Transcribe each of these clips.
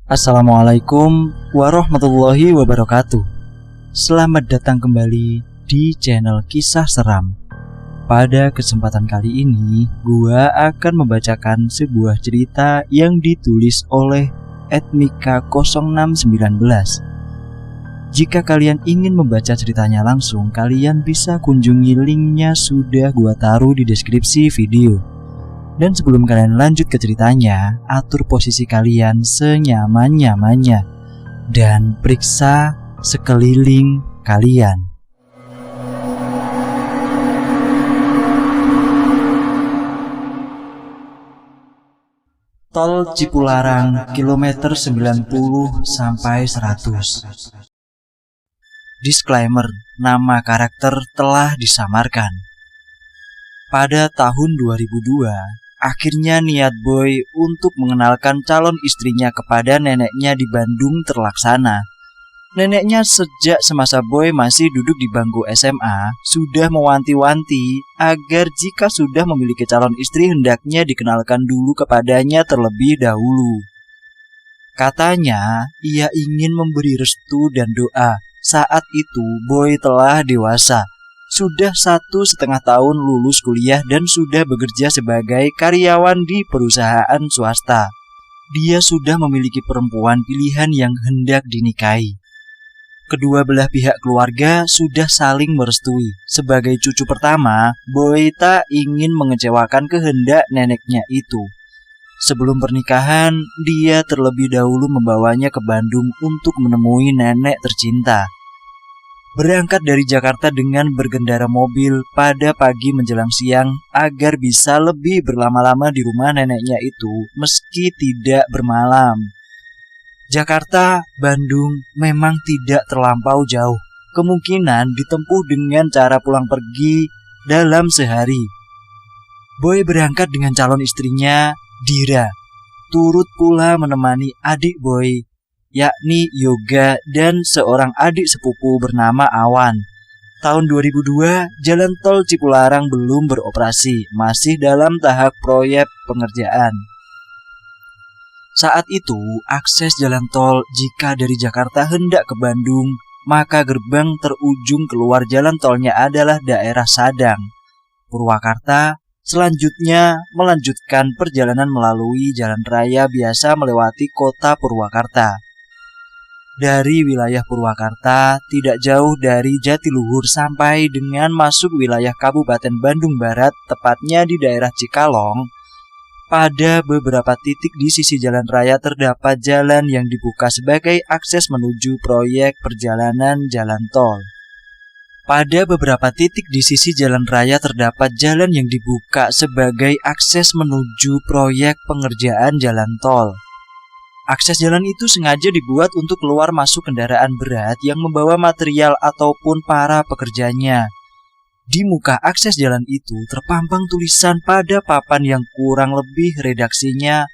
Assalamualaikum warahmatullahi wabarakatuh. Selamat datang kembali di channel Kisah Seram. Pada kesempatan kali ini, gua akan membacakan sebuah cerita yang ditulis oleh @mika0619. Jika kalian ingin membaca ceritanya langsung, kalian bisa kunjungi linknya, sudah gua taruh di deskripsi video. Dan sebelum kalian lanjut ke ceritanya, atur posisi kalian senyaman-nyamannya dan periksa sekeliling kalian. Tol Cipularang kilometer 90 sampai 100. Disclaimer, nama karakter telah disamarkan. Pada tahun 2002, akhirnya niat Boy untuk mengenalkan calon istrinya kepada neneknya di Bandung terlaksana. Neneknya sejak semasa Boy masih duduk di bangku SMA sudah mewanti-wanti agar jika sudah memiliki calon istri hendaknya dikenalkan dulu kepadanya terlebih dahulu. Katanya ia ingin memberi restu dan doa. Saat itu Boy telah dewasa. Sudah 1,5 tahun lulus kuliah dan sudah bekerja sebagai karyawan di perusahaan swasta. Dia sudah memiliki perempuan pilihan yang hendak dinikahi. Kedua belah pihak keluarga sudah saling merestui. Sebagai cucu pertama, Boy tak ingin mengecewakan kehendak neneknya itu. Sebelum pernikahan, dia terlebih dahulu membawanya ke Bandung untuk menemui nenek tercinta. Berangkat dari Jakarta dengan bergendara mobil pada pagi menjelang siang agar bisa lebih berlama-lama di rumah neneknya itu meski tidak bermalam. Jakarta, Bandung memang tidak terlampau jauh. Kemungkinan ditempuh dengan cara pulang pergi dalam sehari. Boy berangkat dengan calon istrinya, Dira. Turut pula menemani adik Boy, yakni Yoga, dan seorang adik sepupu bernama Awan. Tahun 2002, jalan tol Cipularang belum beroperasi, masih dalam tahap proyek pengerjaan. Saat itu, akses jalan tol jika dari Jakarta hendak ke Bandung, maka gerbang terujung keluar jalan tolnya adalah daerah Sadang, Purwakarta. Selanjutnya melanjutkan perjalanan melalui jalan raya biasa melewati kota Purwakarta. Dari wilayah Purwakarta, tidak jauh dari Jatiluhur sampai dengan masuk wilayah Kabupaten Bandung Barat, tepatnya di daerah Cikalong. Pada beberapa titik di sisi jalan raya terdapat jalan yang dibuka sebagai akses menuju proyek perjalanan jalan tol. Pada beberapa titik di sisi jalan raya terdapat jalan yang dibuka sebagai akses menuju proyek pengerjaan jalan tol. Akses jalan itu sengaja dibuat untuk keluar masuk kendaraan berat yang membawa material ataupun para pekerjanya. Di muka akses jalan itu terpampang tulisan pada papan yang kurang lebih redaksinya,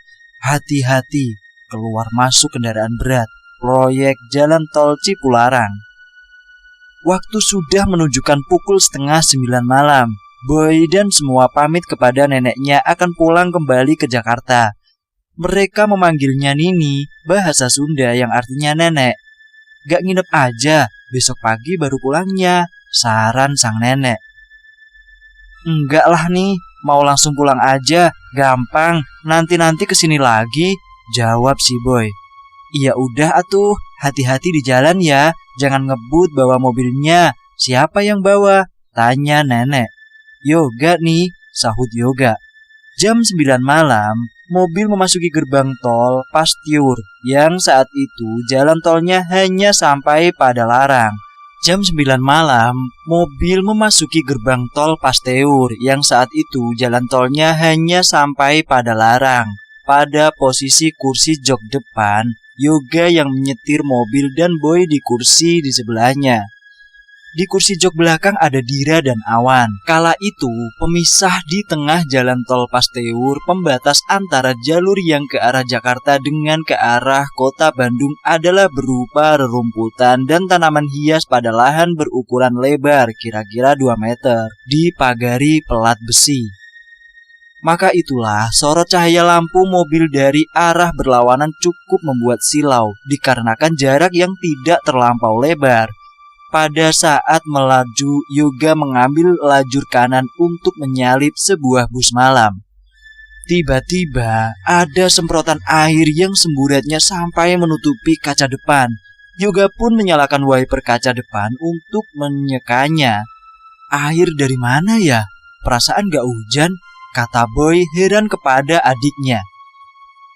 "Hati-hati, keluar masuk kendaraan berat, proyek jalan tol Cipularang." Waktu sudah menunjukkan pukul 8:30 malam. Boy dan semua pamit kepada neneknya akan pulang kembali ke Jakarta. Mereka memanggilnya Nini, bahasa Sunda yang artinya nenek. "Gak nginep aja, besok pagi baru pulangnya," saran sang nenek. "Enggak lah nih, mau langsung pulang aja, gampang, nanti kesini lagi," jawab si Boy. "Iya udah atuh, hati-hati di jalan ya, jangan ngebut bawa mobilnya." "Siapa yang bawa?" tanya nenek. "Yoga nih," sahut Yoga. Jam 9 malam, mobil memasuki gerbang tol Pasteur yang saat itu jalan tolnya hanya sampai pada larang. Jam 9 malam, mobil memasuki gerbang tol Pasteur yang saat itu jalan tolnya hanya sampai pada larang. Pada posisi kursi jok depan, Yoga yang menyetir mobil dan Boy di kursi di sebelahnya. Di kursi jok belakang ada Dira dan Awan. Kala itu, pemisah di tengah jalan tol Pasteur, pembatas antara jalur yang ke arah Jakarta dengan ke arah kota Bandung adalah berupa rerumputan dan tanaman hias pada lahan berukuran lebar kira-kira 2 meter, dipagari pelat besi. Maka itulah sorot cahaya lampu mobil dari arah berlawanan cukup membuat silau dikarenakan jarak yang tidak terlampau lebar. Pada saat melaju, Yoga mengambil lajur kanan untuk menyalip sebuah bus malam. Tiba-tiba ada semprotan air yang semburatnya sampai menutupi kaca depan. Yoga pun menyalakan wiper kaca depan untuk menyekanya. Air dari mana ya? Perasaan gak hujan? Kata Boy heran kepada adiknya.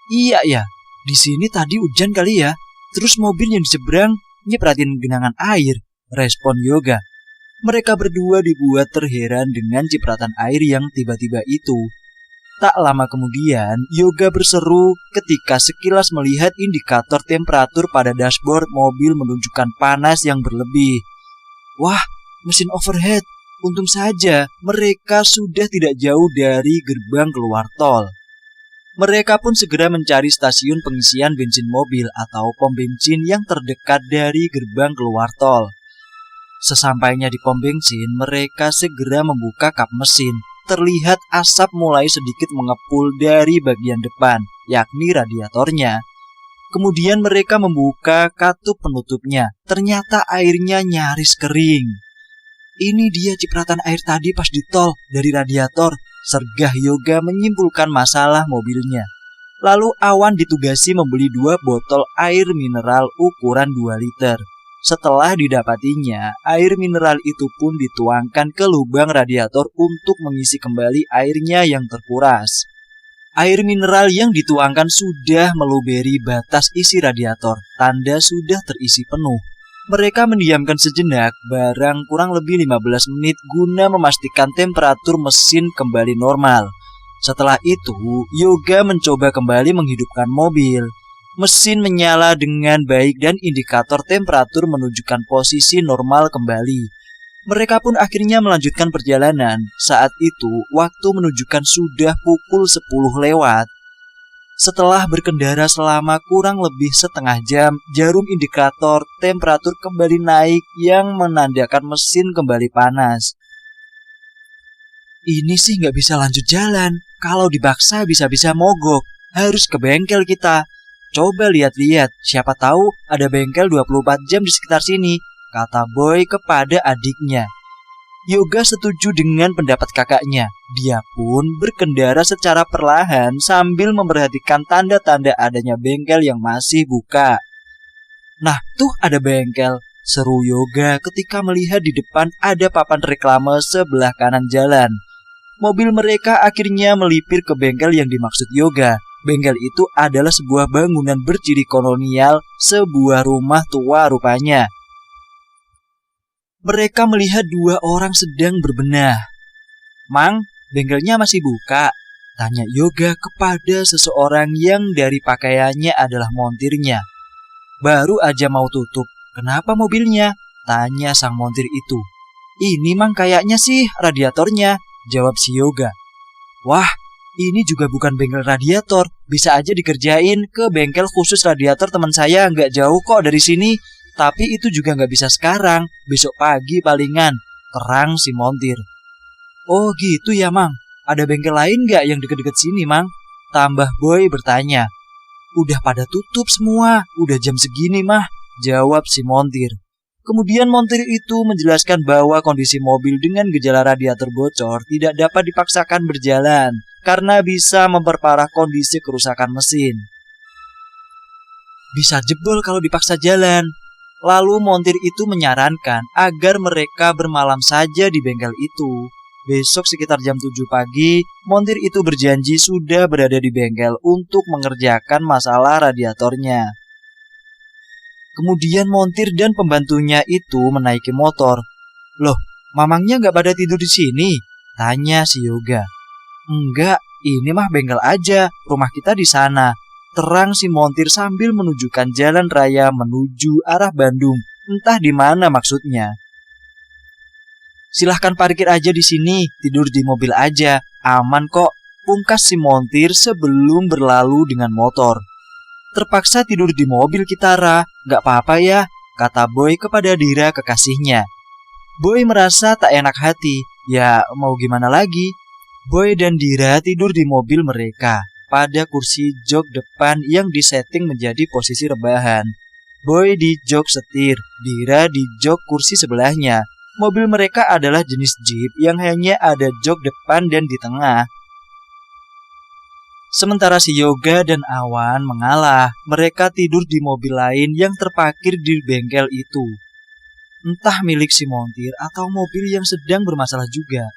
Iya ya, di sini tadi hujan kali ya. Terus mobil yang di seberang nyepratin genangan air, respon Yoga. Mereka berdua dibuat terheran dengan cipratan air yang tiba-tiba itu. Tak lama kemudian, Yoga berseru ketika sekilas melihat indikator temperatur pada dashboard mobil menunjukkan panas yang berlebih. Wah, mesin overheat. Untung saja mereka sudah tidak jauh dari gerbang keluar tol. Mereka pun segera mencari stasiun pengisian bensin mobil atau pom bensin yang terdekat dari gerbang keluar tol. Sesampainya di pom bensin, mereka segera membuka kap mesin. Terlihat asap mulai sedikit mengepul dari bagian depan, yakni radiatornya. Kemudian mereka membuka katup penutupnya. Ternyata airnya nyaris kering. Ini dia cipratan air tadi pas di tol dari radiator, sergah Yoga menyimpulkan masalah mobilnya. Lalu Awan ditugasi membeli 2 botol air mineral ukuran 2 liter. Setelah didapatinya, air mineral itu pun dituangkan ke lubang radiator untuk mengisi kembali airnya yang terkuras. Air mineral yang dituangkan sudah meluberi batas isi radiator, tanda sudah terisi penuh. Mereka mendiamkan sejenak, barang kurang lebih 15 menit guna memastikan temperatur mesin kembali normal. Setelah itu, Yoga mencoba kembali menghidupkan mobil. Mesin menyala dengan baik dan indikator temperatur menunjukkan posisi normal kembali. Mereka pun akhirnya melanjutkan perjalanan. Saat itu, waktu menunjukkan sudah pukul 10 lewat. Setelah berkendara selama kurang lebih setengah jam, jarum indikator temperatur kembali naik yang menandakan mesin kembali panas. Ini sih nggak bisa lanjut jalan. Kalau dipaksa bisa-bisa mogok. Harus ke bengkel kita. Coba lihat-lihat, siapa tahu ada bengkel 24 jam di sekitar sini, kata Boy kepada adiknya. Yoga setuju dengan pendapat kakaknya. Dia pun berkendara secara perlahan sambil memperhatikan tanda-tanda adanya bengkel yang masih buka. Nah, tuh ada bengkel, seru Yoga ketika melihat di depan ada papan reklame sebelah kanan jalan. Mobil mereka akhirnya melipir ke bengkel yang dimaksud Yoga. Bengkel itu adalah sebuah bangunan berciri kolonial, sebuah rumah tua rupanya. Mereka melihat 2 orang sedang berbenah. Mang, bengkelnya masih buka? Tanya Yoga kepada seseorang yang dari pakaiannya adalah montirnya. Baru aja mau tutup. Kenapa mobilnya? Tanya sang montir itu. Ini mang kayaknya sih radiatornya, jawab si Yoga. Wah, ini juga bukan bengkel radiator. Bisa aja dikerjain ke bengkel khusus radiator teman saya, nggak jauh kok dari sini. Tapi itu juga nggak bisa sekarang, besok pagi palingan, terang si montir. Oh gitu ya mang, ada bengkel lain nggak yang deket-deket sini mang? Tambah Boy bertanya. Udah pada tutup semua, udah jam segini mah, jawab si montir. Kemudian montir itu menjelaskan bahwa kondisi mobil dengan gejala radiator bocor tidak dapat dipaksakan berjalan karena bisa memperparah kondisi kerusakan mesin. Bisa jebol kalau dipaksa jalan. Lalu montir itu menyarankan agar mereka bermalam saja di bengkel itu. Besok sekitar jam 7 pagi, montir itu berjanji sudah berada di bengkel untuk mengerjakan masalah radiatornya. Kemudian montir dan pembantunya itu menaiki motor. Loh, mamangnya nggak pada tidur di sini? Tanya si Yoga. Enggak, ini mah bengkel aja, rumah kita di sana. Terang si montir sambil menunjukkan jalan raya menuju arah Bandung. Entah di mana maksudnya. Silahkan parkir aja di sini, tidur di mobil aja, aman kok. Pungkas si montir sebelum berlalu dengan motor. Terpaksa tidur di mobil kita, Ra. Gak apa-apa ya, kata Boy kepada Dira kekasihnya. Boy merasa tak enak hati. Ya mau gimana lagi? Boy dan Dira tidur di mobil mereka, pada kursi jok depan yang disetting menjadi posisi rebahan. Boy di jok setir, Dira di jok kursi sebelahnya. Mobil mereka adalah jenis Jeep yang hanya ada jok depan dan di tengah. Sementara si Yoga dan Awan mengalah, mereka tidur di mobil lain yang terparkir di bengkel itu. Entah milik si montir atau mobil yang sedang bermasalah juga.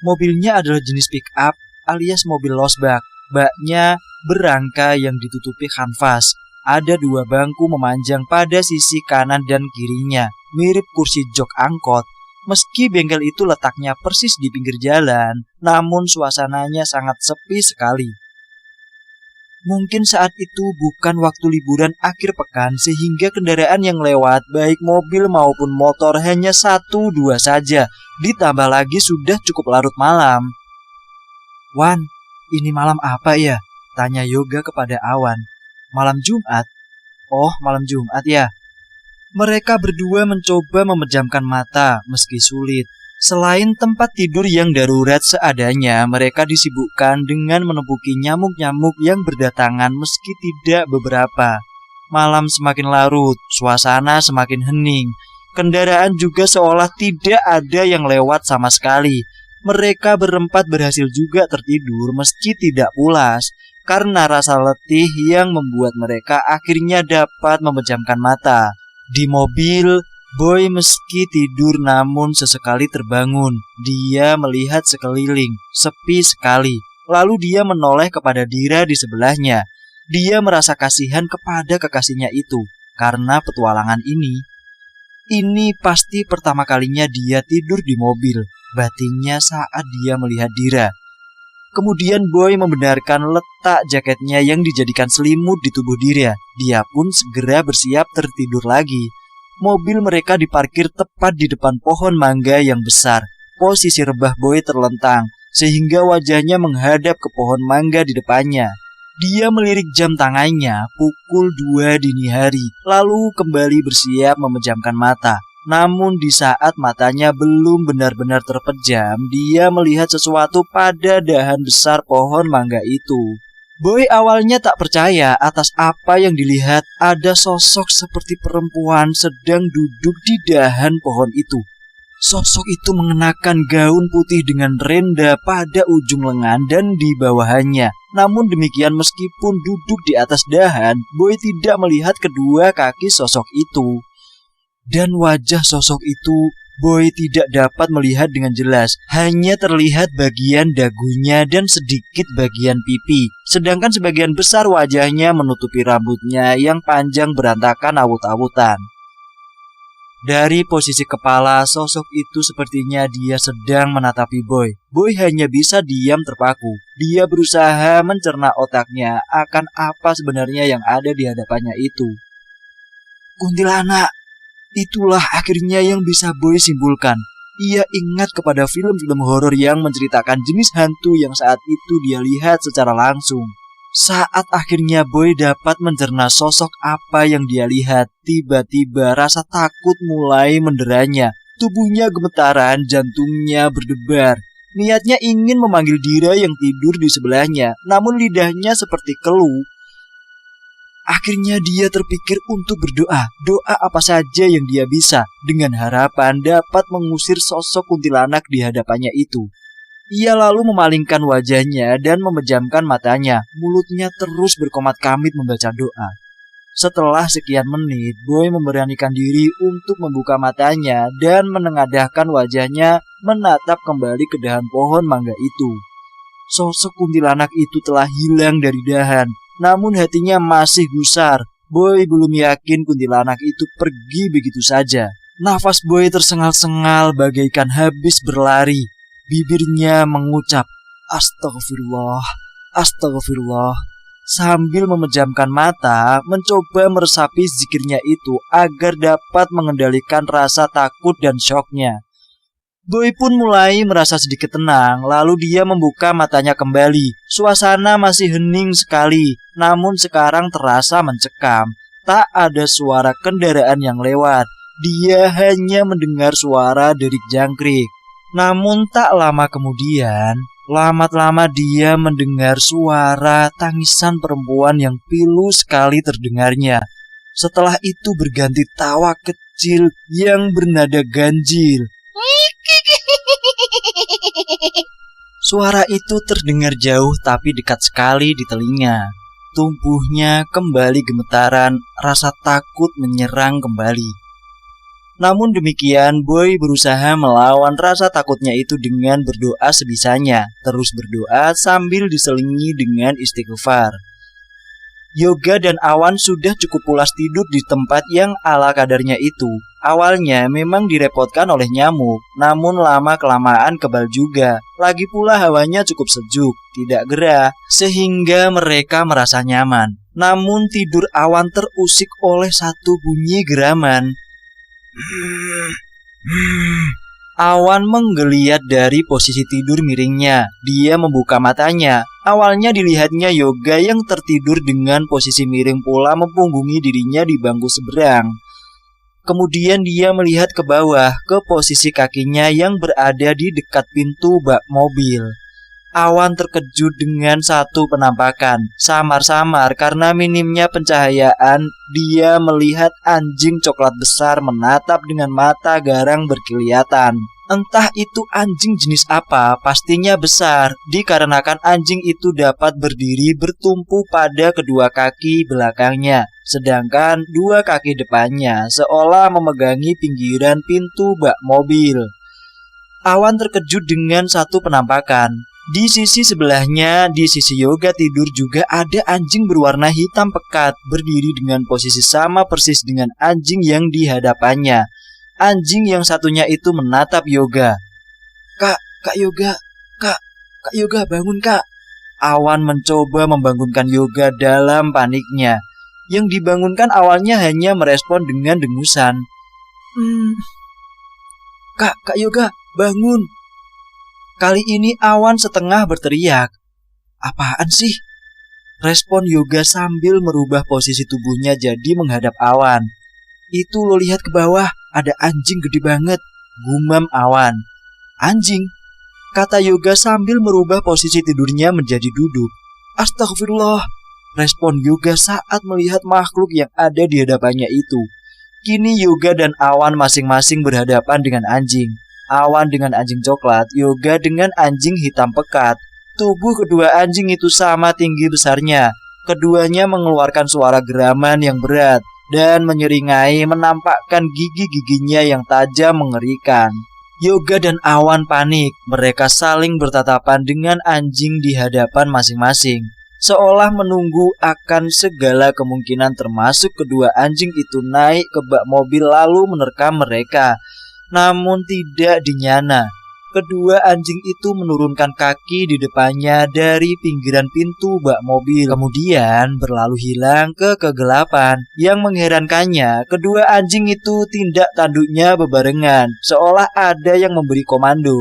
Mobilnya adalah jenis pick up alias mobil losbak. Baknya berangka yang ditutupi kanvas. Ada 2 bangku memanjang pada sisi kanan dan kirinya, mirip kursi jok angkot. Meski bengkel itu letaknya persis di pinggir jalan, namun suasananya sangat sepi sekali. Mungkin saat itu bukan waktu liburan akhir pekan sehingga kendaraan yang lewat baik mobil maupun motor hanya 1-2 saja. Ditambah lagi sudah cukup larut malam. "Wan, ini malam apa ya?" tanya Yoga kepada Awan. "Malam Jumat." "Oh, malam Jumat ya." Mereka berdua mencoba memejamkan mata meski sulit. Selain tempat tidur yang darurat seadanya, mereka disibukkan dengan menumpuki nyamuk-nyamuk yang berdatangan meski tidak beberapa. Malam semakin larut, suasana semakin hening. Kendaraan juga seolah tidak ada yang lewat sama sekali. Mereka berempat berhasil juga tertidur meski tidak pulas, karena rasa letih yang membuat mereka akhirnya dapat memejamkan mata. Di mobil, Boy meski tidur namun sesekali terbangun. Dia melihat sekeliling, sepi sekali. Lalu dia menoleh kepada Dira di sebelahnya. Dia merasa kasihan kepada kekasihnya itu karena petualangan ini. Ini pasti pertama kalinya dia tidur di mobil, batinnya saat dia melihat Dira. Kemudian Boy membenarkan letak jaketnya yang dijadikan selimut di tubuh Dira. Dia pun segera bersiap tertidur lagi. Mobil mereka diparkir tepat di depan pohon mangga yang besar. Posisi rebah Boy terlentang, sehingga wajahnya menghadap ke pohon mangga di depannya. Dia melirik jam tangannya pukul 2 dini hari, lalu kembali bersiap memejamkan mata. Namun di saat matanya belum benar-benar terpejam, dia melihat sesuatu pada dahan besar pohon mangga itu. Boy awalnya tak percaya atas apa yang dilihat. Ada sosok seperti perempuan sedang duduk di dahan pohon itu. Sosok itu mengenakan gaun putih dengan renda pada ujung lengan dan di bawahannya. Namun demikian meskipun duduk di atas dahan, Boy tidak melihat kedua kaki sosok itu. Dan wajah sosok itu Boy tidak dapat melihat dengan jelas, hanya terlihat bagian dagunya dan sedikit bagian pipi. Sedangkan sebagian besar wajahnya menutupi rambutnya yang panjang berantakan awut-awutan. Dari posisi kepala, sosok itu sepertinya dia sedang menatapi Boy. Boy hanya bisa diam terpaku. Dia berusaha mencerna otaknya akan apa sebenarnya yang ada di hadapannya itu. Kuntilanak. Itulah akhirnya yang bisa Boy simpulkan. Ia ingat kepada film-film horor yang menceritakan jenis hantu yang saat itu dia lihat secara langsung. Saat akhirnya Boy dapat mencerna sosok apa yang dia lihat, tiba-tiba rasa takut mulai menderanya. Tubuhnya gemetaran, jantungnya berdebar. Niatnya ingin memanggil Dira yang tidur di sebelahnya, namun lidahnya seperti keluh. Akhirnya dia terpikir untuk berdoa, doa apa saja yang dia bisa, dengan harapan dapat mengusir sosok kuntilanak di hadapannya itu. Ia lalu memalingkan wajahnya dan memejamkan matanya, mulutnya terus berkomat-kamit membaca doa. Setelah sekian menit, Boy memberanikan diri untuk membuka matanya dan menengadahkan wajahnya menatap kembali ke dahan pohon mangga itu. Sosok kuntilanak itu telah hilang dari dahan. Namun hatinya masih gusar. Boy belum yakin kuntilanak itu pergi begitu saja. Nafas Boy tersengal-sengal bagaikan habis berlari. Bibirnya mengucap, "Astagfirullah, astagfirullah." Sambil memejamkan mata, mencoba meresapi zikirnya itu agar dapat mengendalikan rasa takut dan syoknya. Boy pun mulai merasa sedikit tenang, lalu dia membuka matanya kembali. Suasana masih hening sekali, namun sekarang terasa mencekam. Tak ada suara kendaraan yang lewat. Dia hanya mendengar suara derik jangkrik. Namun tak lama kemudian, Lama-lama dia mendengar suara tangisan perempuan yang pilu sekali terdengarnya. Setelah itu berganti tawa kecil yang bernada ganjil. Suara itu terdengar jauh tapi dekat sekali di telinga. Tubuhnya kembali gemetaran, rasa takut menyerang kembali. Namun demikian, Boy berusaha melawan rasa takutnya itu dengan berdoa sebisanya. Terus berdoa sambil diselingi dengan istighfar. Yoga dan Awan sudah cukup pulas tidur di tempat yang ala kadarnya itu. Awalnya memang direpotkan oleh nyamuk, namun lama-kelamaan kebal juga. Lagi pula hawanya cukup sejuk, tidak gerah, sehingga mereka merasa nyaman. Namun tidur Awan terusik oleh satu bunyi geraman. Awan menggeliat dari posisi tidur miringnya. Dia membuka matanya. Awalnya dilihatnya Yoga yang tertidur dengan posisi miring pula mempunggungi dirinya di bangku seberang. Kemudian dia melihat ke bawah, ke posisi kakinya yang berada di dekat pintu bak mobil. Awan terkejut dengan satu penampakan. Samar-samar karena minimnya pencahayaan, dia melihat anjing coklat besar menatap dengan mata garang berkelihatan. Entah itu anjing jenis apa, pastinya besar, dikarenakan anjing itu dapat berdiri bertumpu pada kedua kaki belakangnya, sedangkan dua kaki depannya seolah memegangi pinggiran pintu bak mobil. Awan terkejut dengan satu penampakan. Di sisi sebelahnya, di sisi Yoga tidur juga ada anjing berwarna hitam pekat, berdiri dengan posisi sama persis dengan anjing yang di hadapannya. Anjing yang satunya itu menatap Yoga. Kak Yoga, Kak Yoga, bangun Kak. Awan mencoba membangunkan Yoga dalam paniknya. Yang dibangunkan awalnya hanya merespon dengan dengusan. Kak Yoga, bangun. Kali ini Awan setengah berteriak. Apaan sih? Respon Yoga sambil merubah posisi tubuhnya jadi menghadap Awan. Itu lo lihat ke bawah, ada anjing gede banget, gumam Awan. Anjing? Kata Yoga sambil merubah posisi tidurnya menjadi duduk. Astagfirullah, respon Yoga saat melihat makhluk yang ada di hadapannya itu. Kini Yoga dan Awan masing-masing berhadapan dengan anjing. Awan dengan anjing coklat, Yoga dengan anjing hitam pekat. Tubuh kedua anjing itu sama tinggi besarnya. Keduanya mengeluarkan suara geraman yang berat dan menyeringai menampakkan gigi-giginya yang tajam mengerikan. Yoga dan Awan panik. Mereka saling bertatapan dengan anjing di hadapan masing-masing, seolah menunggu akan segala kemungkinan termasuk kedua anjing itu naik ke bak mobil lalu menerkam mereka. Namun tidak dinyana. Kedua anjing itu menurunkan kaki di depannya dari pinggiran pintu bak mobil, kemudian berlalu hilang ke kegelapan. Yang mengherankannya, kedua anjing itu tindak tanduknya bebarengan, seolah ada yang memberi komando.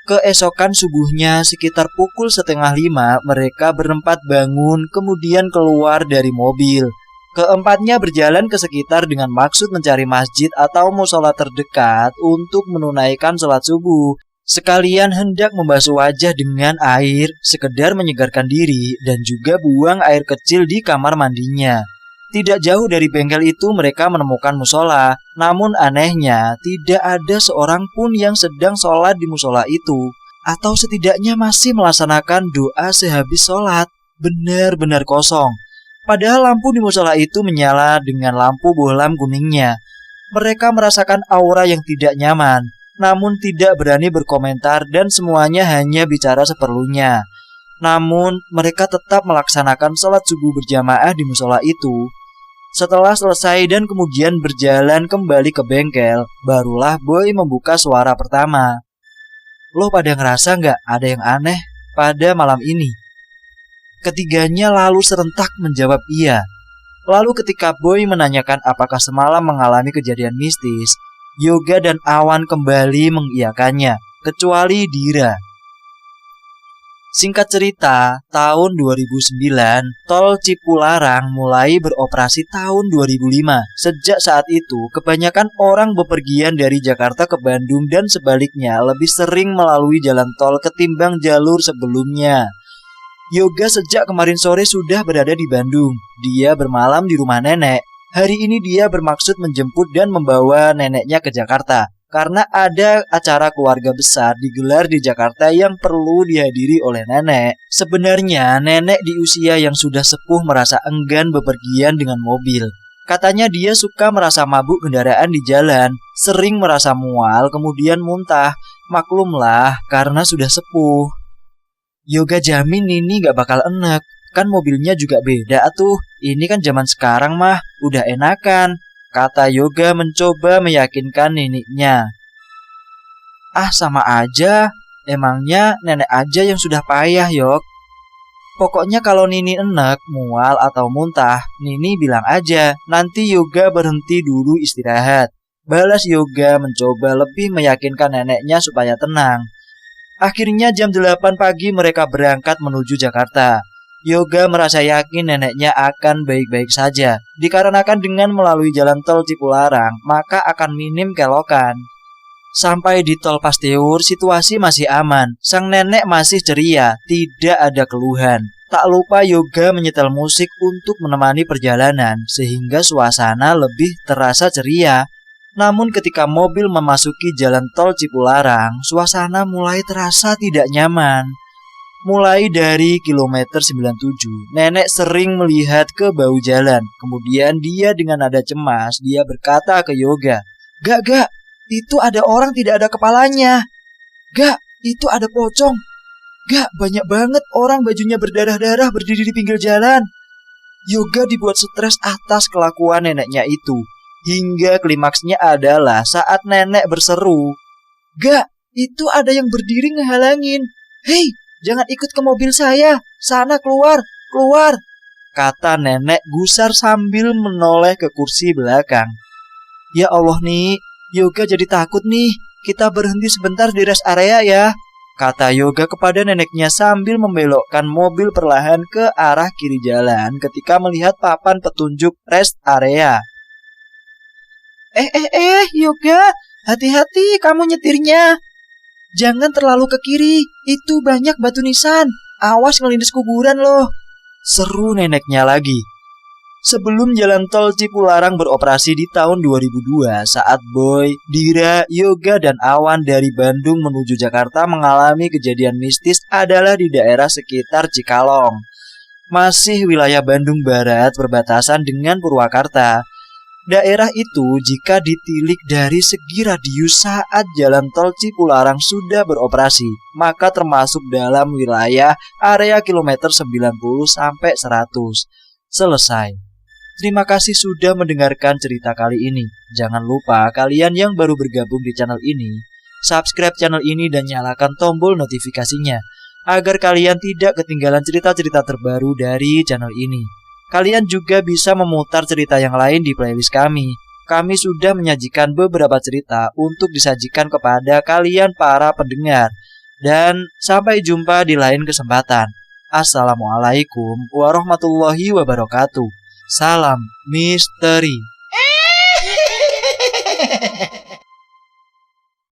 Keesokan subuhnya sekitar pukul 4:30 mereka berempat bangun kemudian keluar dari mobil. Keempatnya berjalan ke sekitar dengan maksud mencari masjid atau musola terdekat untuk menunaikan sholat subuh. Sekalian hendak membasuh wajah dengan air, sekedar menyegarkan diri, dan juga buang air kecil di kamar mandinya. Tidak jauh dari bengkel itu mereka menemukan musola. Namun anehnya, tidak ada seorang pun yang sedang sholat di musola itu, atau setidaknya masih melaksanakan doa sehabis sholat. Benar-benar kosong. Padahal lampu di musola itu menyala dengan lampu bohlam kuningnya. Mereka merasakan aura yang tidak nyaman, namun tidak berani berkomentar dan semuanya hanya bicara seperlunya. Namun mereka tetap melaksanakan sholat subuh berjamaah di musola itu. Setelah selesai dan kemudian berjalan kembali ke bengkel, barulah Boy membuka suara pertama. Lo pada ngerasa nggak ada yang aneh pada malam ini? Ketiganya lalu serentak menjawab iya. Lalu ketika Boy menanyakan apakah semalam mengalami kejadian mistis, Yoga dan Awan kembali mengiyakannya, kecuali Dira. Singkat cerita, tahun 2009, tol Cipularang mulai beroperasi tahun 2005. Sejak saat itu, kebanyakan orang bepergian dari Jakarta ke Bandung dan sebaliknya lebih sering melalui jalan tol ketimbang jalur sebelumnya. Yoga sejak kemarin sore sudah berada di Bandung. Dia bermalam di rumah nenek. Hari ini dia bermaksud menjemput dan membawa neneknya ke Jakarta, karena ada acara keluarga besar digelar di Jakarta yang perlu dihadiri oleh nenek. Sebenarnya nenek di usia yang sudah sepuh merasa enggan bepergian dengan mobil. Katanya dia suka merasa mabuk kendaraan di jalan, sering merasa mual kemudian muntah. Maklumlah karena sudah sepuh. Yoga jamin Nini gak bakal enek. Kan mobilnya juga beda atuh. Ini kan zaman sekarang mah udah enakan, kata Yoga mencoba meyakinkan neneknya. Ah sama aja, emangnya nenek aja yang sudah payah Yok. Pokoknya kalau Nini enek, mual atau muntah, Nini bilang aja, nanti Yoga berhenti dulu istirahat. Balas Yoga mencoba lebih meyakinkan neneknya supaya tenang. Akhirnya jam 8 pagi mereka berangkat menuju Jakarta. Yoga merasa yakin neneknya akan baik-baik saja, dikarenakan dengan melalui jalan tol Cipularang, maka akan minim kelokan. Sampai di tol Pasteur, situasi masih aman. Sang nenek masih ceria, tidak ada keluhan. Tak lupa Yoga menyetel musik untuk menemani perjalanan, sehingga suasana lebih terasa ceria. Namun ketika mobil memasuki jalan tol Cipularang, suasana mulai terasa tidak nyaman. Mulai dari kilometer 97, nenek sering melihat ke bahu jalan. Kemudian dia dengan nada cemas, dia berkata ke Yoga, Gak, itu ada orang tidak ada kepalanya. Gak, itu ada pocong. Gak, banyak banget orang bajunya berdarah-darah berdiri di pinggir jalan. Yoga dibuat stres atas kelakuan neneknya itu. Hingga klimaksnya adalah saat nenek berseru, Gak, itu ada yang berdiri ngehalangin. Hei, jangan ikut ke mobil saya. Sana keluar, kata nenek gusar sambil menoleh ke kursi belakang. Ya Allah nih, Yoga jadi takut nih. Kita berhenti sebentar di rest area ya, kata Yoga kepada neneknya sambil membelokkan mobil perlahan ke arah kiri jalan ketika melihat papan petunjuk rest area. Yoga, hati-hati kamu nyetirnya. Jangan terlalu ke kiri, itu banyak batu nisan. Awas ngelindes kuburan loh, seru neneknya lagi. Sebelum jalan tol Cipularang beroperasi di tahun 2002, saat Boy, Dira, Yoga, dan Awan dari Bandung menuju Jakarta mengalami kejadian mistis adalah di daerah sekitar Cikalong. Masih wilayah Bandung Barat berbatasan dengan Purwakarta. Daerah itu jika ditilik dari segi radius saat jalan tol Cipularang sudah beroperasi, maka termasuk dalam wilayah area kilometer 90 sampai 100. Selesai. Terima kasih sudah mendengarkan cerita kali ini. Jangan lupa kalian yang baru bergabung di channel ini, subscribe channel ini dan nyalakan tombol notifikasinya, agar kalian tidak ketinggalan cerita-cerita terbaru dari channel ini. Kalian juga bisa memutar cerita yang lain di playlist kami. Kami sudah menyajikan beberapa cerita untuk disajikan kepada kalian para pendengar. Dan sampai jumpa di lain kesempatan. Assalamualaikum warahmatullahi wabarakatuh. Salam misteri.